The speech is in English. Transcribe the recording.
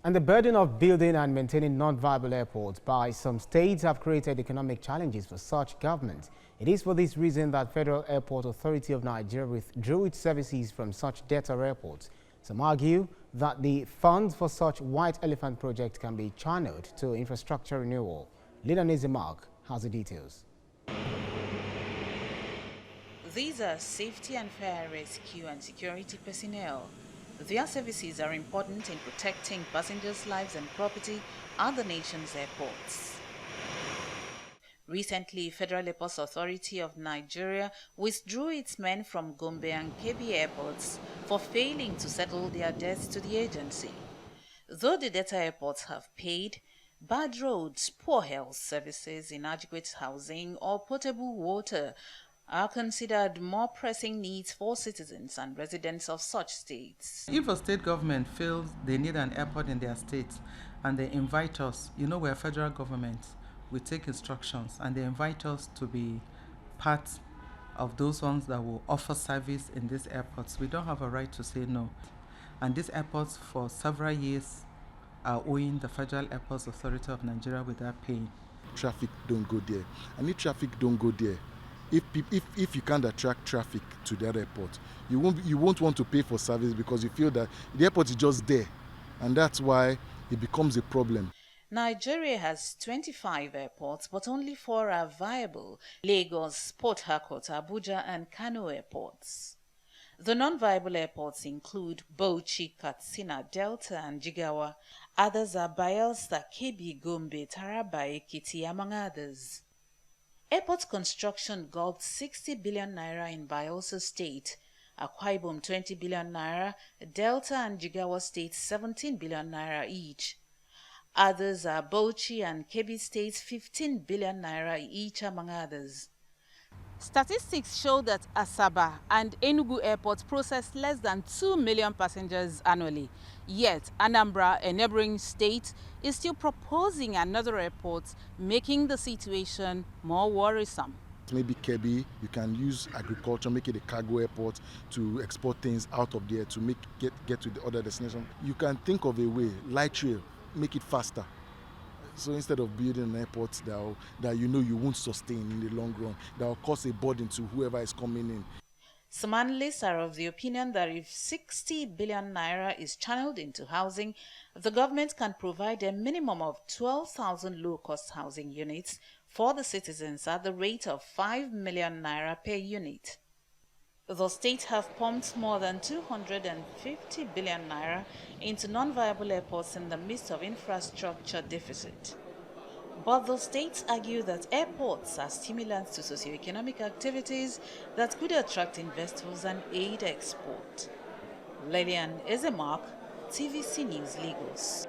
And the burden of building and maintaining non-viable airports by some states have created economic challenges for such governments. It is for this reason that Federal Airport Authority of Nigeria withdrew its services from such debtor airports. Some argue that the funds for such white elephant projects can be channeled to infrastructure renewal. Leader Mark has the details. These are safety and fire rescue and security personnel. Their services are important in protecting passengers' lives and property at the nation's airports. Recently, Federal Airports Authority of Nigeria withdrew its men from Gombe and Kebbi airports for failing to settle their debts to the agency. Though the debtor airports have paid, bad roads, poor health services, inadequate housing, or potable water are considered more pressing needs for citizens and residents of such states. If a state government feels they need an airport in their state and they invite us, we're a federal government, we take instructions and they invite us to be part of those ones that will offer service in these airports, we don't have a right to say no. And these airports for several years are owing the Federal Airports Authority of Nigeria without paying. Traffic don't go there. And if traffic don't go there, if you can't attract traffic to that airport, you won't want to pay for service because you feel that the airport is just there, and that's why it becomes a problem. Nigeria has 25 airports, but only 4 are viable: Lagos, Port Harcourt, Abuja, and Kano airports. The non-viable airports include Bauchi, Katsina, Delta, and Jigawa. Others are Bayelsa, Kebbi, Gombe, Taraba, Ekiti, among others. Airport construction gulped 60 billion naira in Bayelsa State, Akwa Ibom 20 billion naira, Delta and Jigawa State 17 billion naira each. Others are Bauchi and Kebbi States 15 billion naira each, among others. Statistics show that Asaba and Enugu airports process less than 2 million passengers annually. Yet, Anambra, a neighboring state, is still proposing another airport, making the situation more worrisome. Maybe Kebbi, you can use agriculture, make it a cargo airport to export things out of there to get to the other destination. You can think of a way, light rail, make it faster. So instead of building an airport that you won't sustain in the long run, that will cause a burden to whoever is coming in. Some analysts are of the opinion that if 60 billion naira is channeled into housing, the government can provide a minimum of 12,000 low-cost housing units for the citizens at the rate of 5 million naira per unit. The state have pumped more than 250 billion naira into non-viable airports in the midst of infrastructure deficit. But the states argue that airports are stimulants to socio-economic activities that could attract investors and aid export. Lilian Ezemark, TVC News, Lagos.